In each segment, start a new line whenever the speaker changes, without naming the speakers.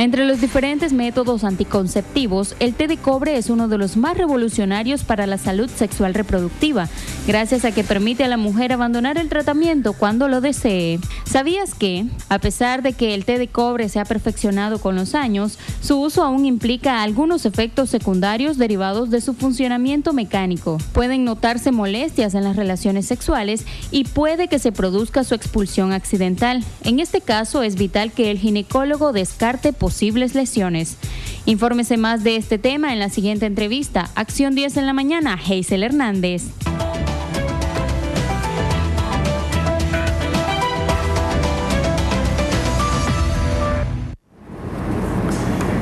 Entre los diferentes métodos anticonceptivos, el té de cobre es uno de los más revolucionarios para la salud sexual reproductiva, gracias a que permite a la mujer abandonar el tratamiento cuando lo desee. ¿Sabías que, a pesar de que el té de cobre se ha perfeccionado con los años, su uso aún implica algunos efectos secundarios derivados de su funcionamiento mecánico? Pueden notarse molestias en las relaciones sexuales y puede que se produzca su expulsión accidental. En este caso, es vital que el ginecólogo descarte posibles lesiones. Infórmese más de este tema en la siguiente entrevista. Acción 10 en la mañana, Hazel Hernández.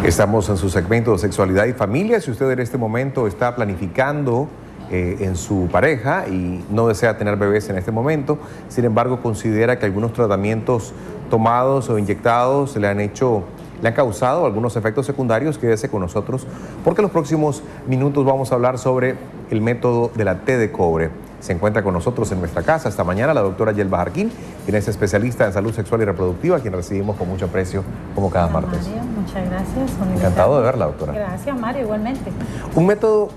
Estamos en su segmento de sexualidad y familia. Si usted en este momento está planificando en su pareja y no desea tener bebés en este momento, sin embargo considera que algunos tratamientos tomados o inyectados le han causado algunos efectos secundarios, quédese con nosotros porque en los próximos minutos vamos a hablar sobre el método de la té de cobre. Se encuentra con nosotros en nuestra casa esta mañana la doctora Yelva Jarquín, quien es especialista en salud sexual y reproductiva, quien recibimos con mucho aprecio como cada martes.
Mario, muchas gracias.
Encantado de verla, doctora.
Gracias, Mario, igualmente.
Un método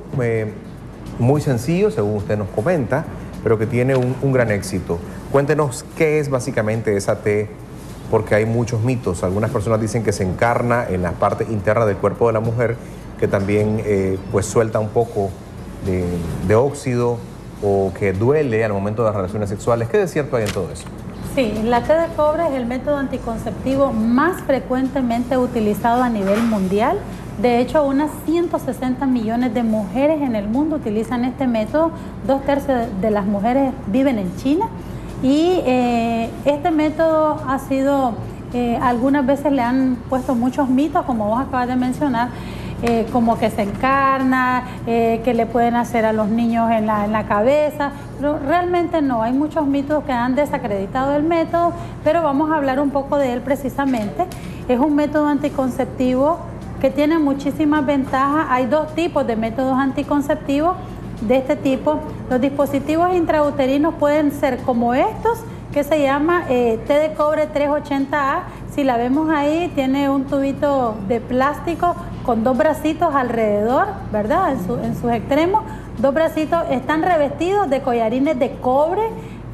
muy sencillo, según usted nos comenta, pero que tiene un gran éxito. Cuéntenos qué es básicamente esa té, porque hay muchos mitos. Algunas personas dicen que se encarna en la parte interna del cuerpo de la mujer, que también pues suelta un poco de óxido o que duele al momento de las relaciones sexuales. ¿Qué de cierto hay en todo eso?
Sí, la té de cobre es el método anticonceptivo más frecuentemente utilizado a nivel mundial. De hecho, unas 160 millones de mujeres en el mundo utilizan este método. 2/3 de las mujeres viven en China. Y este método ha sido, algunas veces le han puesto muchos mitos, como vos acabas de mencionar, como que se encarna, que le pueden hacer a los niños en la cabeza, pero realmente no, hay muchos mitos que han desacreditado el método, pero vamos a hablar un poco de él precisamente. Es un método anticonceptivo que tiene muchísimas ventajas. Hay dos tipos de métodos anticonceptivos de este tipo. Los dispositivos intrauterinos pueden ser como estos, que se llama té de cobre 380A. Si la vemos ahí, tiene un tubito de plástico con dos bracitos alrededor, ¿verdad? En sus extremos, dos bracitos están revestidos de collarines de cobre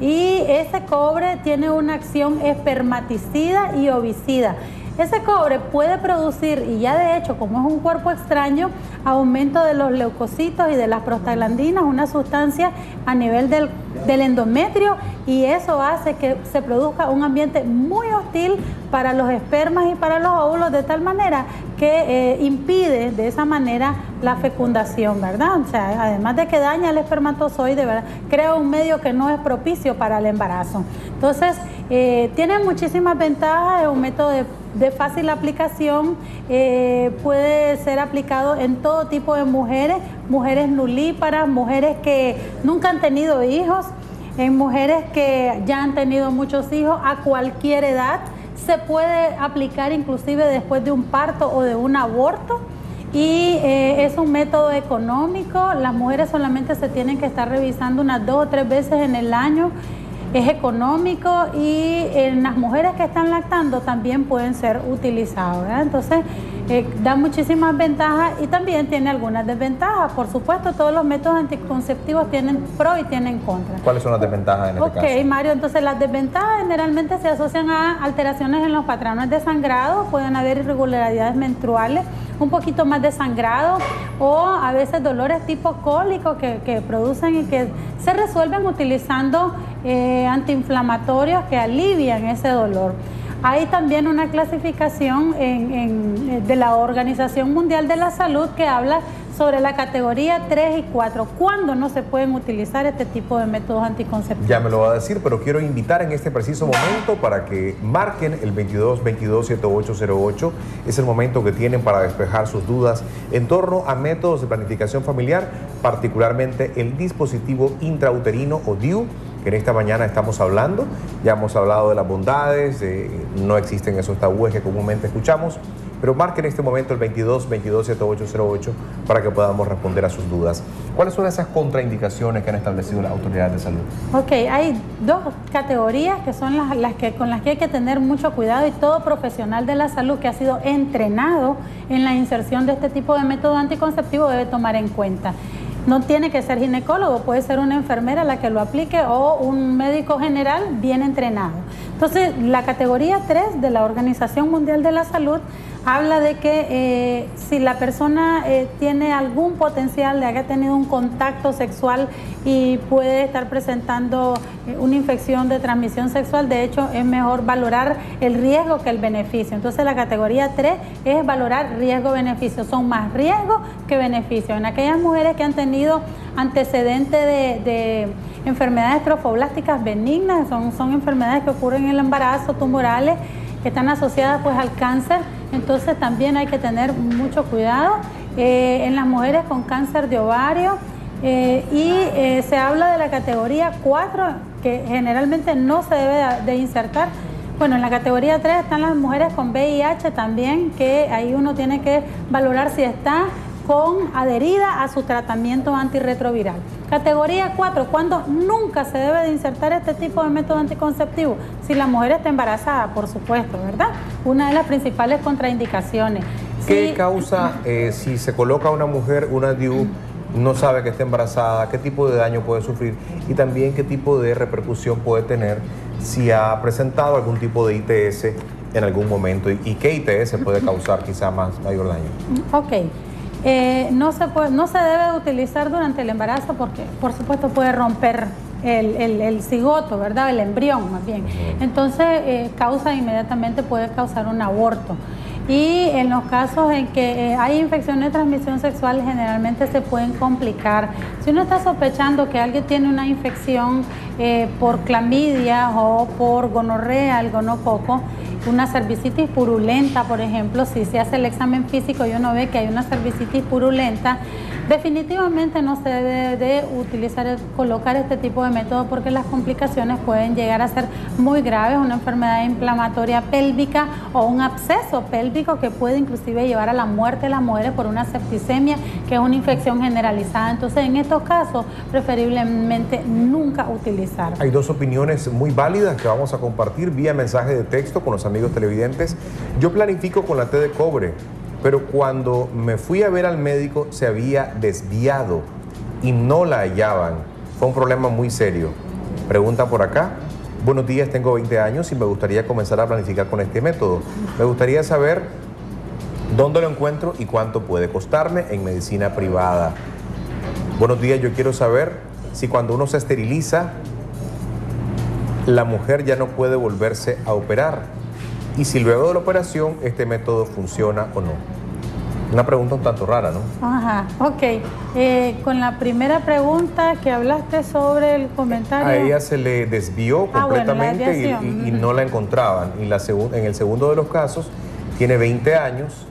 y ese cobre tiene una acción espermaticida y ovicida. Ese cobre puede producir, y ya de hecho, como es un cuerpo extraño, aumento de los leucocitos y de las prostaglandinas, una sustancia a nivel del endometrio, y eso hace que se produzca un ambiente muy hostil para los espermas y para los óvulos, de tal manera que impide de esa manera la fecundación, ¿verdad? O sea, además de que daña el espermatozoide, ¿verdad?, crea un medio que no es propicio para el embarazo. Entonces, tiene muchísimas ventajas, es un método de fácil aplicación, puede ser aplicado en todo tipo de mujeres, mujeres nulíparas, mujeres que nunca han tenido hijos, en mujeres que ya han tenido muchos hijos a cualquier edad. Se puede aplicar inclusive después de un parto o de un aborto, y es un método económico. Las mujeres solamente se tienen que estar revisando unas 2 o 3 veces en el año. Es económico, y en las mujeres que están lactando también pueden ser utilizados, ¿verdad? Entonces, da muchísimas ventajas y también tiene algunas desventajas. Por supuesto, todos los métodos anticonceptivos tienen pro y tienen contra.
¿Cuáles son las desventajas en este caso?
Ok, Mario, entonces las desventajas generalmente se asocian a alteraciones en los patrones de sangrado, pueden haber irregularidades menstruales, un poquito más de sangrado, o a veces dolores tipo cólico que producen y que se resuelven utilizando antiinflamatorios que alivian ese dolor. Hay también una clasificación de la Organización Mundial de la Salud que habla sobre la categoría 3 y 4, cuándo no se pueden utilizar este tipo de métodos anticonceptivos.
Ya me lo va a decir, pero quiero invitar en este preciso momento para que marquen el 2222-7808. Es el momento que tienen para despejar sus dudas en torno a métodos de planificación familiar, particularmente el dispositivo intrauterino o DIU, que en esta mañana estamos hablando. Ya hemos hablado de las bondades, no existen esos tabúes que comúnmente escuchamos, pero marque en este momento el 22-22-7808 para que podamos responder a sus dudas. ¿Cuáles son esas contraindicaciones que han establecido las autoridades de salud?
Ok, hay dos categorías que son con las que hay que tener mucho cuidado, y todo profesional de la salud que ha sido entrenado en la inserción de este tipo de método anticonceptivo debe tomar en cuenta. No tiene que ser ginecólogo, puede ser una enfermera la que lo aplique o un médico general bien entrenado. Entonces, la categoría 3 de la Organización Mundial de la Salud habla de que si la persona tiene algún potencial de haber tenido un contacto sexual y puede estar presentando una infección de transmisión sexual, de hecho es mejor valorar el riesgo que el beneficio. Entonces la categoría 3 es valorar riesgo-beneficio, son más riesgo que beneficio. En aquellas mujeres que han tenido antecedente de enfermedades trofoblásticas benignas, son enfermedades que ocurren en el embarazo, tumorales, que están asociadas pues al cáncer, entonces también hay que tener mucho cuidado. En las mujeres con cáncer de ovario se habla de la categoría 4, que generalmente no se debe de insertar. Bueno, en la categoría 3 están las mujeres con VIH también, que ahí uno tiene que valorar si está adherida a su tratamiento antirretroviral. Categoría 4, cuando nunca se debe de insertar este tipo de método anticonceptivo, si la mujer está embarazada, por supuesto, ¿verdad? Una de las principales contraindicaciones.
¿Qué causa si se coloca a una mujer una DIU, no sabe que está embarazada, qué tipo de daño puede sufrir y también qué tipo de repercusión puede tener si ha presentado algún tipo de ITS en algún momento y qué ITS puede causar quizá mayor daño?
Ok. No se debe utilizar durante el embarazo porque, por supuesto, puede romper el cigoto, ¿verdad? El embrión, más bien. Entonces, inmediatamente puede causar un aborto. Y en los casos en que hay infecciones de transmisión sexual, generalmente se pueden complicar. Si uno está sospechando que alguien tiene una infección por clamidia o por gonorrea, el gonococo, una cervicitis purulenta, por ejemplo, si se hace el examen físico y uno ve que hay una cervicitis purulenta, definitivamente no se debe de colocar este tipo de método porque las complicaciones pueden llegar a ser muy graves, una enfermedad inflamatoria pélvica o un absceso pélvico que puede inclusive llevar a la muerte de las mujeres por una septicemia, que es una infección generalizada. Entonces, en estos casos, preferiblemente nunca utilizar.
Hay dos opiniones muy válidas que vamos a compartir vía mensaje de texto con los amigos televidentes. Yo planifico con la T de cobre, pero cuando me fui a ver al médico se había desviado y no la hallaban. Fue un problema muy serio. Pregunta por acá. Buenos días, tengo 20 años y me gustaría comenzar a planificar con este método. Me gustaría saber dónde lo encuentro y cuánto puede costarme en medicina privada. Buenos días, yo quiero saber si cuando uno se esteriliza, la mujer ya no puede volverse a operar. Y si luego de la operación este método funciona o no. Una pregunta un tanto rara, ¿no?
Ajá, ok. Con la primera pregunta que hablaste sobre el comentario...
A ella se le desvió completamente y no la encontraban. Y en el segundo de los casos, tiene 20 años,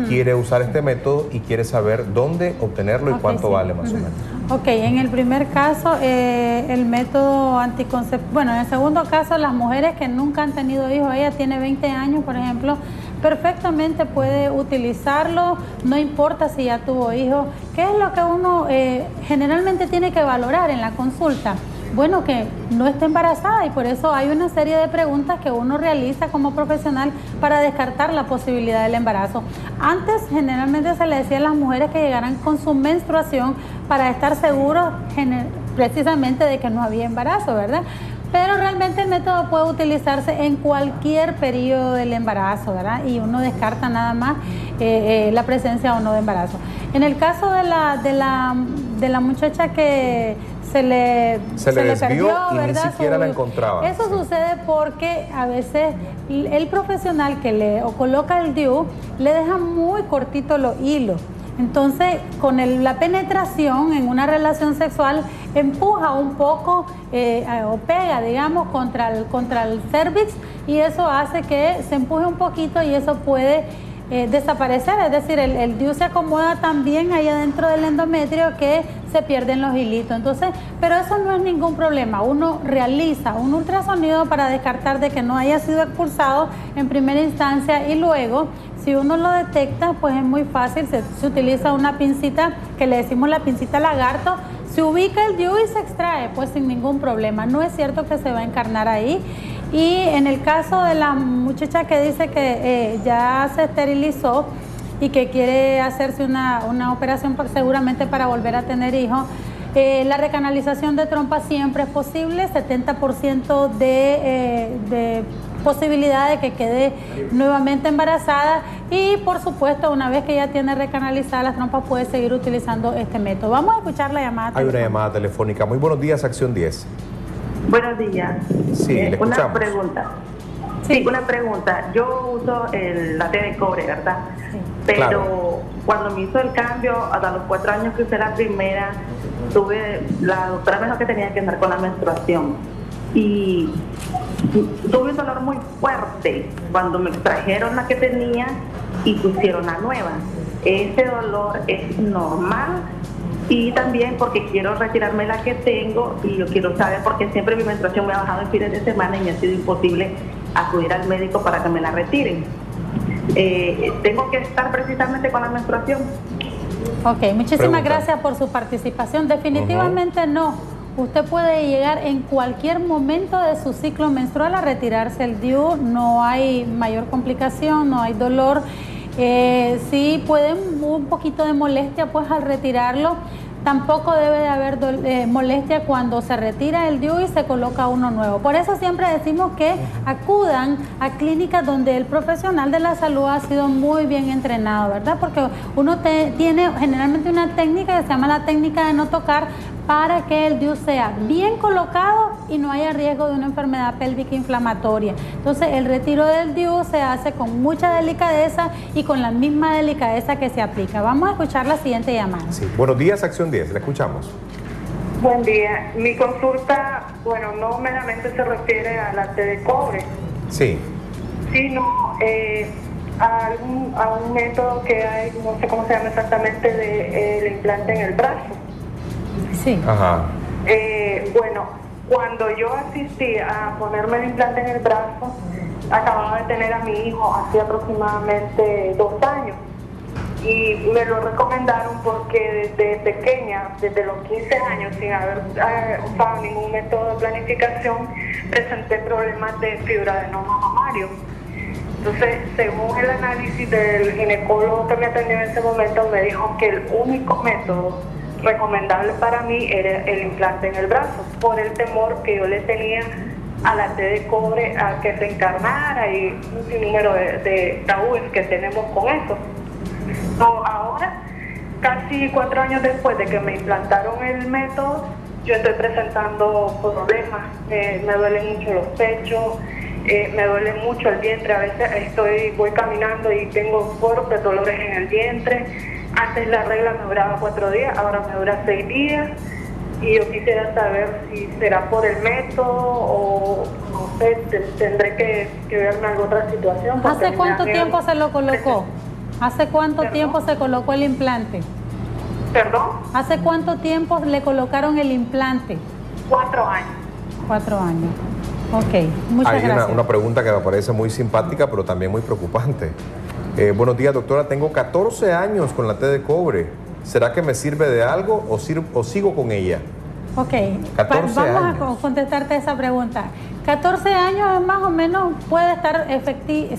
quiere usar este método y quiere saber dónde obtenerlo y cuánto vale más o menos.
Ok, en el primer caso, el método anticonceptivo... Bueno, en el segundo caso, las mujeres que nunca han tenido hijos, ella tiene 20 años, por ejemplo, perfectamente puede utilizarlo, no importa si ya tuvo hijos. ¿Qué es lo que uno generalmente tiene que valorar en la consulta? Bueno, que no esté embarazada, y por eso hay una serie de preguntas que uno realiza como profesional para descartar la posibilidad del embarazo. Antes generalmente se le decía a las mujeres que llegaran con su menstruación para estar seguros precisamente de que no había embarazo, ¿verdad? Pero realmente el método puede utilizarse en cualquier periodo del embarazo, ¿verdad? Y uno descarta nada más la presencia o no de embarazo. En el caso de la muchacha que se le
desvió y
¿verdad?
Ni siquiera la encontraba.
Eso sucede porque a veces el profesional que le coloca el DIU le deja muy cortito los hilos. Entonces, con la penetración en una relación sexual, empuja un poco o pega, digamos, contra el cervix, y eso hace que se empuje un poquito y eso puede desaparecer, es decir, el DIU se acomoda también ahí adentro del endometrio que se pierden los hilitos. Entonces, pero eso no es ningún problema. Uno realiza un ultrasonido para descartar de que no haya sido expulsado en primera instancia y luego, si uno lo detecta, pues es muy fácil, se utiliza una pincita que le decimos la pincita lagarto, se ubica el DIU y se extrae, pues sin ningún problema. No es cierto que se va a encarnar ahí. Y en el caso de la muchacha que dice que ya se esterilizó y que quiere hacerse una operación seguramente para volver a tener hijos, la recanalización de trompa siempre es posible, 70% de posibilidad de que quede nuevamente embarazada y por supuesto una vez que ya tiene recanalizadas las trompas puede seguir utilizando este método. Vamos a escuchar la llamada telefónica.
Hay una llamada telefónica. Muy buenos días, Acción 10.
Buenos días.
Sí, le escuchamos.
Una pregunta. Sí, una pregunta. Yo uso la T de cobre, ¿verdad? Sí. Pero claro, cuando me hizo el cambio, hasta los 4 años que usé la primera, la doctora me dijo que tenía que andar con la menstruación. Y tuve un dolor muy fuerte cuando me extrajeron la que tenía y pusieron la nueva. Ese dolor es normal. Y también porque quiero retirarme la que tengo y yo quiero saber porque siempre mi menstruación me ha bajado en fines de semana y me ha sido imposible acudir al médico para que me la retiren. ¿Tengo que estar precisamente con la menstruación?
Ok, muchísimas gracias por su participación. Definitivamente no. Usted puede llegar en cualquier momento de su ciclo menstrual a retirarse el DIU, no hay mayor complicación, no hay dolor. Sí pueden un poquito de molestia pues al retirarlo, tampoco debe de haber molestia cuando se retira el DIU y se coloca uno nuevo. Por eso siempre decimos que acudan a clínicas donde el profesional de la salud ha sido muy bien entrenado, ¿verdad? Porque uno tiene generalmente una técnica que se llama la técnica de no tocar para que el DIU sea bien colocado y no haya riesgo de una enfermedad pélvica inflamatoria. Entonces el retiro del DIU se hace con mucha delicadeza y con la misma delicadeza que se aplica. Vamos a escuchar la siguiente llamada.
Sí. Buenos días, Acción 10, la escuchamos.
Buen día. Mi consulta, bueno, no meramente se refiere a la T de cobre.
Sí.
Sino a un método que hay, no sé cómo se llama exactamente, del implante en el brazo.
Sí.
Ajá.
Bueno, cuando yo asistí a ponerme el implante en el brazo, acababa de tener a mi hijo hace aproximadamente 2 años y me lo recomendaron porque desde pequeña, desde los 15 años, sin haber usado ningún método de planificación, presenté problemas de fibroadenoma mamario. Entonces, según el análisis del ginecólogo que me atendió en ese momento, me dijo que el único método recomendable para mí era el implante en el brazo, por el temor que yo le tenía a la T de cobre a que se encarnara y un sinnúmero de tabúes que tenemos con eso. Ahora, casi 4 años después de que me implantaron el método, yo estoy presentando problemas, me duelen mucho los pechos, me duele mucho el vientre, a veces voy caminando y tengo fuertes dolores en el vientre. Antes la regla me duraba 4 días, ahora me dura 6 días y yo quisiera saber si será por el método o no sé, tendré que verme alguna otra situación.
¿Hace cuánto tiempo se lo colocó? ¿Hace cuánto tiempo se colocó el implante?
¿Perdón?
¿Hace cuánto tiempo le colocaron el implante?
4 años.
4 años. Ok, muchas gracias.
Hay una pregunta que me parece muy simpática, pero también muy preocupante. Buenos días, doctora. Tengo 14 años con la T de cobre. ¿Será que me sirve de algo o sigo con ella?
Ok, vamos a contestarte esa pregunta. 14 años más o menos puede estar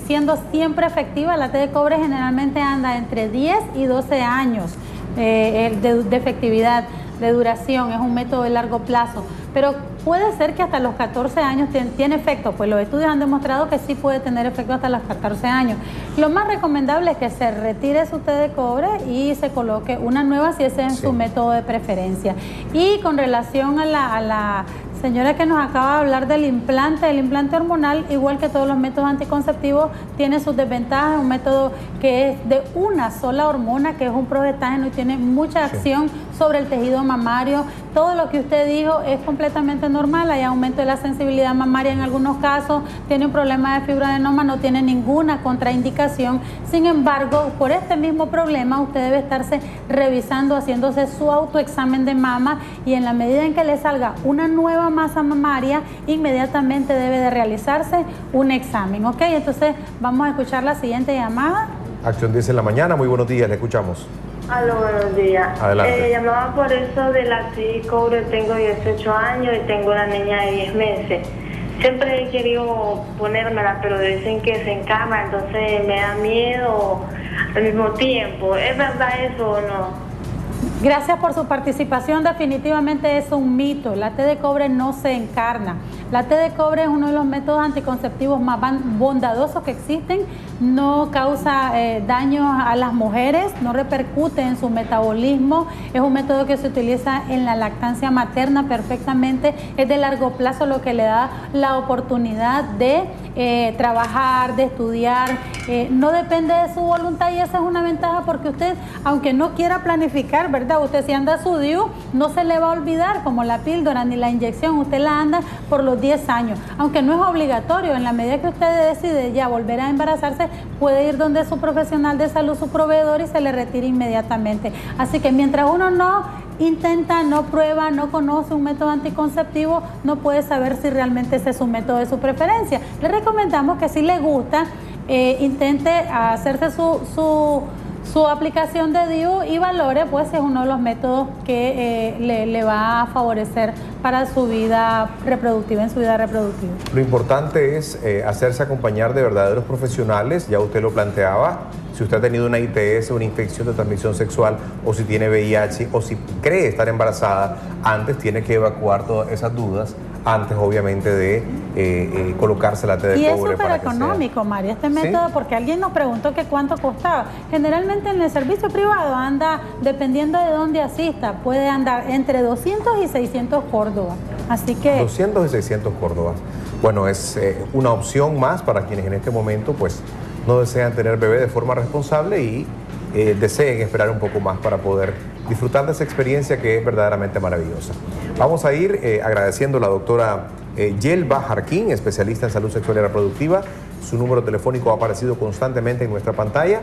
siendo siempre efectiva. La T de cobre generalmente anda entre 10 y 12 años de efectividad, de duración. Es un método de largo plazo. Pero puede ser que hasta los 14 años tiene efecto, pues los estudios han demostrado que sí puede tener efecto hasta los 14 años. Lo más recomendable es que se retire su T de cobre y se coloque una nueva si ese es su método de preferencia. Y con relación a la señora que nos acaba de hablar del implante, el implante hormonal, igual que todos los métodos anticonceptivos, tiene sus desventajas. Es un método que es de una sola hormona, que es un progestágeno y tiene mucha acción sobre el tejido mamario. Todo lo que usted dijo es completamente normal. Hay aumento de la sensibilidad mamaria en algunos casos, tiene un problema de fibroadenoma, no tiene ninguna contraindicación. Sin embargo, por este mismo problema usted debe estarse revisando, haciéndose su autoexamen de mama, y en la medida en que le salga una nueva masa mamaria, inmediatamente debe de realizarse un examen, ¿ok? Entonces vamos a escuchar la siguiente llamada.
Acción 10 en la mañana, muy buenos días, le escuchamos.
Aló, buenos días.
Adelante.
Llamaba por eso de la TD Cobre. Tengo 18 años y tengo una niña de 10 meses. Siempre he querido ponérmela, pero dicen que se encama, entonces me da miedo al mismo tiempo. ¿Es verdad eso o no?
Gracias por su participación. Definitivamente es un mito. La T de cobre no se encarna. La T de cobre es uno de los métodos anticonceptivos más bondadosos que existen. No causa daño a las mujeres, no repercute en su metabolismo. Es un método que se utiliza en la lactancia materna perfectamente. Es de largo plazo, lo que le da la oportunidad de trabajar, de estudiar. No depende de su voluntad, y esa es una ventaja, porque usted, aunque no quiera planificar, ¿verdad? Usted si anda su DIU, no se le va a olvidar, como la píldora ni la inyección. Usted la anda por los 10 años, aunque no es obligatorio. En la medida que usted decide ya volver a embarazarse, puede ir donde su profesional de salud, su proveedor, y se le retira inmediatamente. Así que mientras uno no intenta, no prueba, no conoce un método anticonceptivo, no puede saber si realmente ese es su método de su preferencia. Le recomendamos que si le gusta, intente hacerse su aplicación de DIU y valore, pues, si es uno de los métodos que le va a favorecer para su vida reproductiva, en su vida reproductiva.
Lo importante es hacerse acompañar de verdaderos profesionales. Ya usted lo planteaba. Si usted ha tenido una ITS, una infección de transmisión sexual, o si tiene VIH, o si cree estar embarazada, antes tiene que evacuar todas esas dudas, antes obviamente de colocarse la T de cobre.
Y es súper económico, María, este método, ¿sí? Porque alguien nos preguntó que cuánto costaba. Generalmente en el servicio privado anda, dependiendo de dónde asista, puede andar entre 200 y 600 córdobas. Así que
200 y 600 córdobas. Bueno, es una opción más para quienes en este momento pues no desean tener bebé de forma responsable y deseen esperar un poco más para poder disfrutar de esa experiencia que es verdaderamente maravillosa. Vamos a ir agradeciendo a la doctora Yelva Jarquín, especialista en salud sexual y reproductiva. Su número telefónico ha aparecido constantemente en nuestra pantalla.